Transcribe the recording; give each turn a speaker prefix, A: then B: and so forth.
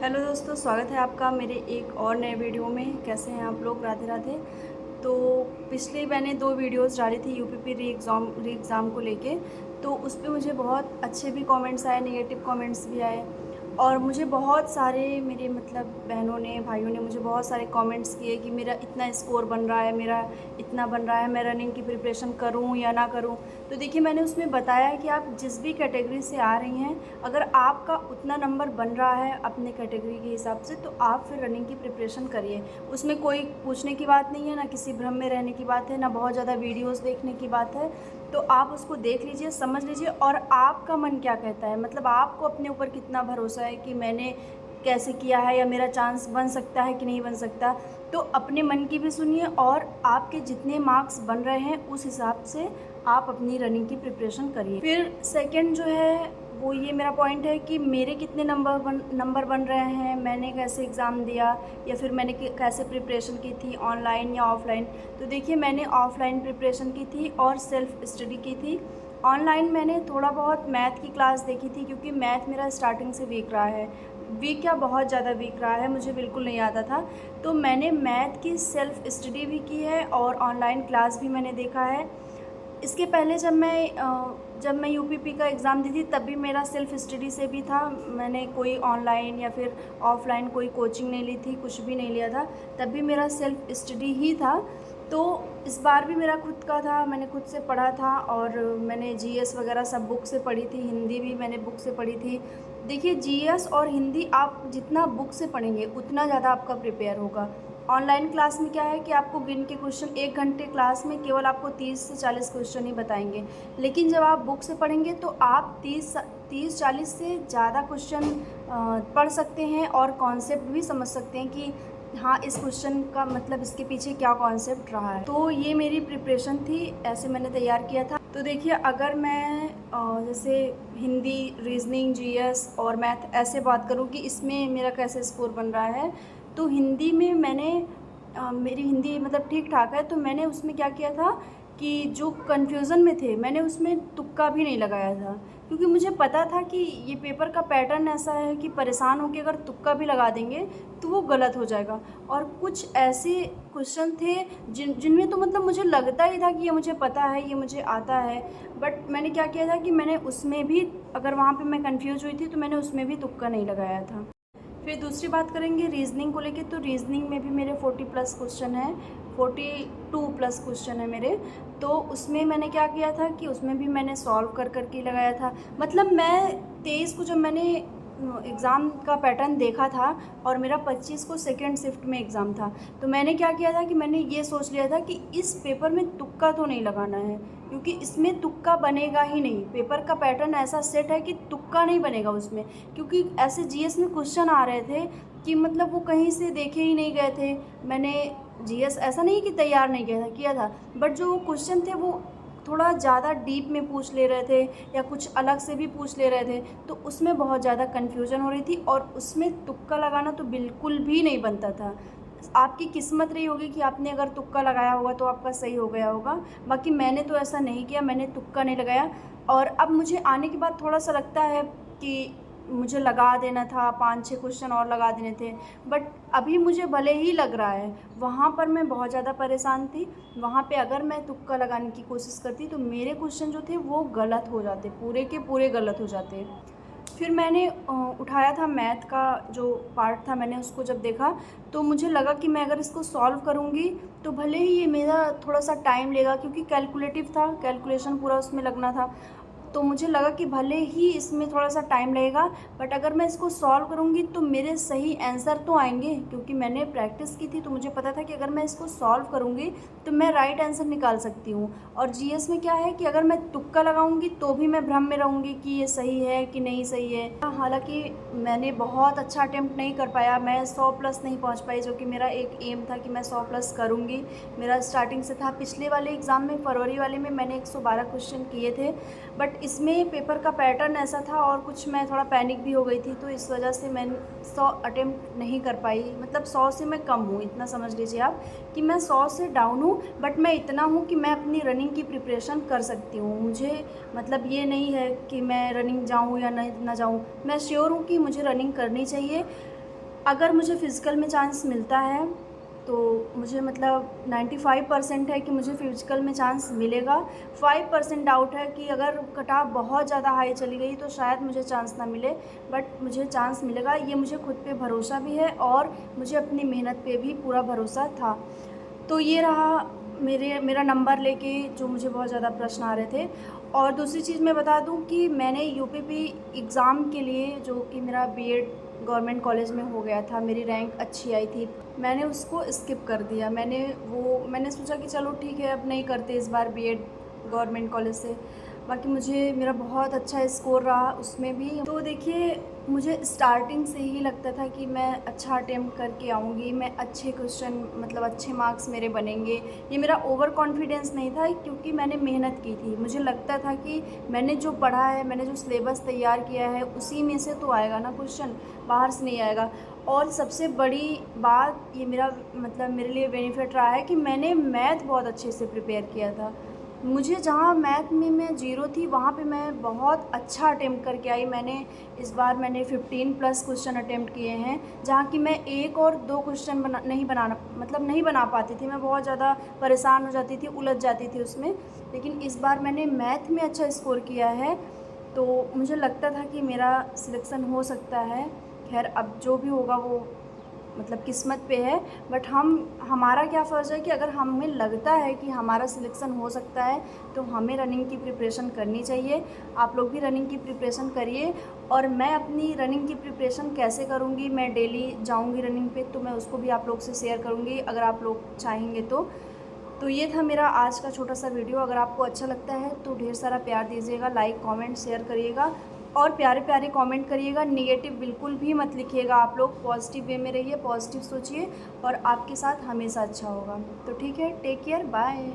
A: Hello दोस्तों, स्वागत है आपका मेरे एक और नए वीडियो में। कैसे हैं आप लोग? राधे राधे। तो पिछले मैंने 2 वीडियोस डाली थी यूपीपी री एग्ज़ाम को लेके। तो उस पे मुझे बहुत अच्छे भी कमेंट्स आए, नेगेटिव कमेंट्स भी आए। और मुझे बहुत सारे मेरे मतलब बहनों ने, भाइयों ने मुझे बहुत सारे कमेंट्स किए कि मेरा इतना स्कोर बन रहा है, मेरा इतना बन रहा है, मैं रनिंग की प्रिपरेशन करूं या ना करूं। तो देखिए, मैंने उसमें बताया है कि आप जिस भी कैटेगरी से आ रही हैं, अगर आपका उतना नंबर बन रहा है अपने कैटेगरी के हिसाब से, तो आप फिर रनिंग की प्रिपरेशन करिए। उसमें कोई पूछने की बात नहीं है, ना किसी भ्रम में रहने की बात है, ना बहुत ज़्यादा वीडियोस देखने की बात है। तो आप उसको देख लीजिए, समझ लीजिए, और आपका मन क्या कहता है, मतलब आपको अपने ऊपर कितना भरोसा है कि मैंने कैसे किया है या मेरा चांस बन सकता है कि नहीं बन सकता। तो अपने मन की भी सुनिए, और आपके जितने मार्क्स बन रहे हैं उस हिसाब से आप अपनी रनिंग की प्रिपरेशन करिए। फिर सेकंड जो है वो ये मेरा पॉइंट है कि मेरे कितने नंबर बन रहे हैं, मैंने कैसे एग्ज़ाम दिया, या फिर मैंने कैसे प्रिपरेशन की थी, ऑनलाइन या ऑफ़लाइन। तो देखिए, मैंने ऑफ़लाइन प्रिपरेशन की थी और सेल्फ़ स्टडी की थी। ऑनलाइन मैंने थोड़ा बहुत मैथ की क्लास देखी थी, क्योंकि मैथ मेरा स्टार्टिंग से वीक रहा है। वीक क्या, बहुत ज़्यादा वीक रहा है, मुझे बिल्कुल नहीं आता था। तो मैंने मैथ की सेल्फ़ स्टडी भी की है और ऑनलाइन क्लास भी मैंने देखा है। इसके पहले जब मैं यूपीपी का एग्ज़ाम दी थी, तब भी मेरा सेल्फ़ स्टडी से भी था। मैंने कोई ऑनलाइन या फिर ऑफ़लाइन कोई कोचिंग नहीं ली थी, कुछ भी नहीं लिया था। तब भी मेरा सेल्फ़ स्टडी ही था। तो इस बार भी मेरा खुद का था, मैंने खुद से पढ़ा था, और मैंने जीएस वगैरह सब बुक से पढ़ी थी, हिंदी भी मैंने बुक से पढ़ी थी। देखिए, जीएस और हिंदी आप जितना बुक से पढ़ेंगे उतना ज़्यादा आपका प्रिपेयर होगा। ऑनलाइन क्लास में क्या है कि आपको गिन के क्वेश्चन, 1 घंटे क्लास में केवल आपको 30 से 40 क्वेश्चन ही बताएंगे। लेकिन जब आप बुक से पढ़ेंगे तो आप 30-40 से ज़्यादा क्वेश्चन पढ़ सकते हैं, और कॉन्सेप्ट भी समझ सकते हैं कि हाँ, इस क्वेश्चन का मतलब इसके पीछे क्या कॉन्सेप्ट रहा है। तो ये मेरी प्रिपरेशन थी, ऐसे मैंने तैयार किया था। तो देखिए, अगर मैं जैसे हिंदी, रीजनिंग, जीएस और मैथ ऐसे बात करूँ कि इसमें मेरा कैसे स्कोर बन रहा है, तो हिंदी में मैंने मेरी हिंदी मतलब ठीक ठाक है। तो मैंने उसमें क्या किया था कि जो कन्फ्यूज़न में थे, मैंने उसमें तुक्का भी नहीं लगाया था, क्योंकि मुझे पता था कि ये पेपर का पैटर्न ऐसा है कि परेशान होकर अगर तुक्का भी लगा देंगे तो वो गलत हो जाएगा। और कुछ ऐसे क्वेश्चन थे जिनमें तो मतलब मुझे लगता ही था कि ये मुझे पता है, ये मुझे आता है। बट मैंने क्या किया था कि मैंने उसमें भी, अगर वहाँ पे मैं कन्फ्यूज़ हुई थी, तो मैंने उसमें भी तुक्का नहीं लगाया था। फिर दूसरी बात करेंगे रीजनिंग को लेके। तो रीजनिंग में भी मेरे 40 प्लस क्वेश्चन हैं, 42 प्लस क्वेश्चन है मेरे। तो उसमें मैंने क्या किया था कि उसमें भी मैंने सॉल्व कर के लगाया था। मतलब मैं 23 को जब मैंने एग्ज़ाम का पैटर्न देखा था, और मेरा 25 को सेकेंड शिफ्ट में एग्ज़ाम था, तो मैंने क्या किया था कि मैंने ये सोच लिया था कि इस पेपर में तुक्का तो नहीं लगाना है, क्योंकि इसमें तुक्का बनेगा ही नहीं। पेपर का पैटर्न ऐसा सेट है कि तुक्का नहीं बनेगा उसमें, क्योंकि ऐसे जीएस में क्वेश्चन आ रहे थे कि मतलब वो कहीं से देखे ही नहीं गए थे। मैंने जीएस ऐसा नहीं कि तैयार नहीं किया था, बट जो क्वेश्चन थे वो थोड़ा ज़्यादा डीप में पूछ ले रहे थे, या कुछ अलग से भी पूछ ले रहे थे। तो उसमें बहुत ज़्यादा कन्फ्यूजन हो रही थी, और उसमें तुक्का लगाना तो बिल्कुल भी नहीं बनता था। आपकी किस्मत रही होगी कि आपने अगर तुक्का लगाया होगा तो आपका सही हो गया होगा। बाकी मैंने तो ऐसा नहीं किया, मैंने तुक्का नहीं लगाया। और अब मुझे आने के बाद थोड़ा सा लगता है कि मुझे लगा देना था, 5-6 क्वेश्चन और लगा देने थे। बट अभी मुझे भले ही लग रहा है, वहाँ पर मैं बहुत ज़्यादा परेशान थी। वहाँ पे अगर मैं तुक्का लगाने की कोशिश करती तो मेरे क्वेश्चन जो थे वो गलत हो जाते, पूरे के पूरे गलत हो जाते। फिर मैंने उठाया था मैथ का जो पार्ट था, मैंने उसको जब देखा तो मुझे लगा कि मैं अगर इसको सॉल्व करूँगी तो भले ही ये मेरा थोड़ा सा टाइम लेगा, क्योंकि कैलकुलेटिव था, कैलकुलेशन पूरा उसमें लगना था। तो मुझे लगा कि भले ही इसमें थोड़ा सा टाइम लगेगा, बट अगर मैं इसको सॉल्व करूँगी तो मेरे सही आंसर तो आएंगे, क्योंकि मैंने प्रैक्टिस की थी। तो मुझे पता था कि अगर मैं इसको सॉल्व करूँगी तो मैं राइट आंसर निकाल सकती हूँ। और जीएस में क्या है कि अगर मैं तुक्का लगाऊंगी तो भी मैं भ्रम में रहूँगी कि ये सही है कि नहीं सही है। हालांकि मैंने बहुत अच्छा अटेम्प्ट नहीं कर पाया, मैं 100 प्लस नहीं पहुँच पाई, जो कि मेरा एक एम था कि मैं 100 प्लस करूँगी, मेरा स्टार्टिंग से था। पिछले वाले एग्ज़ाम में, फरवरी वाले में, मैंने 112 क्वेश्चन किए थे, बट इसमें पेपर का पैटर्न ऐसा था और कुछ मैं थोड़ा पैनिक भी हो गई थी, तो इस वजह से मैं 100 अटेम्प्ट नहीं कर पाई। मतलब 100 से मैं कम हूँ, इतना समझ लीजिए आप कि मैं 100 से डाउन हूँ। बट मैं इतना हूँ कि मैं अपनी रनिंग की प्रिपरेशन कर सकती हूँ। मुझे मतलब ये नहीं है कि मैं रनिंग जाऊँ या नहीं ना जाऊँ, मैं श्योर हूँ कि मुझे रनिंग करनी चाहिए। अगर मुझे फ़िज़िकल में चांस मिलता है तो मुझे मतलब 95% है कि मुझे फ़िज़िकल में चांस मिलेगा। 5% डाउट है कि अगर कट ऑफ बहुत ज़्यादा हाई चली गई तो शायद मुझे चांस ना मिले, बट मुझे चांस मिलेगा। ये मुझे खुद पे भरोसा भी है और मुझे अपनी मेहनत पे भी पूरा भरोसा था। तो ये रहा मेरा नंबर लेके जो मुझे बहुत ज़्यादा प्रश्न आ रहे थे। और दूसरी चीज़ मैं बता दूं कि मैंने यूपीपी एग्ज़ाम के लिए, जो कि मेरा बीएड गवर्नमेंट कॉलेज में हो गया था, मेरी रैंक अच्छी आई थी, मैंने उसको स्किप कर दिया। मैंने सोचा कि चलो ठीक है, अब नहीं करते इस बार बीएड गवर्नमेंट कॉलेज से। बाकी मेरा बहुत अच्छा स्कोर रहा उसमें भी। तो देखिए, मुझे स्टार्टिंग से ही लगता था कि मैं अच्छा अटेम्प्ट करके आऊँगी, मैं अच्छे क्वेश्चन मतलब अच्छे मार्क्स मेरे बनेंगे। ये मेरा ओवर कॉन्फिडेंस नहीं था, क्योंकि मैंने मेहनत की थी। मुझे लगता था कि मैंने जो पढ़ा है, मैंने जो सिलेबस तैयार किया है, उसी में से तो आएगा ना क्वेश्चन, बाहर से नहीं आएगा। और सबसे बड़ी बात ये मेरे लिए बेनिफिट रहा है कि मैंने मैथ बहुत अच्छे से प्रिपेयर किया था। मुझे जहाँ मैथ में मैं ज़ीरो थी, वहाँ पे मैं बहुत अच्छा अटेम्प्ट करके आई। इस बार मैंने 15 प्लस क्वेश्चन अटेम्प्ट किए हैं, जहाँ कि मैं 1 और 2 क्वेश्चन नहीं बना पाती थी। मैं बहुत ज़्यादा परेशान हो जाती थी, उलझ जाती थी उसमें। लेकिन इस बार मैंने मैथ में अच्छा स्कोर किया है, तो मुझे लगता था कि मेरा सिलेक्शन हो सकता है। ख़ैर, अब जो भी होगा वो किस्मत पे है। बट हमारा क्या फ़र्ज़ है कि अगर हमें लगता है कि हमारा सिलेक्शन हो सकता है, तो हमें रनिंग की प्रिपरेशन करनी चाहिए। आप लोग भी रनिंग की प्रिपरेशन करिए। और मैं अपनी रनिंग की प्रिपरेशन कैसे करूँगी, मैं डेली जाऊँगी रनिंग पे, तो मैं उसको भी आप लोग से शेयर करूँगी, अगर आप लोग चाहेंगे तो। तो ये था मेरा आज का छोटा सा वीडियो। अगर आपको अच्छा लगता है तो ढेर सारा प्यार दीजिएगा, लाइक कमेंट शेयर करिएगा और प्यारे प्यारे कमेंट करिएगा। नेगेटिव बिल्कुल भी मत लिखिएगा। आप लोग पॉजिटिव वे में रहिए, पॉजिटिव सोचिए और आपके साथ हमेशा अच्छा होगा। तो ठीक है, टेक केयर, बाय।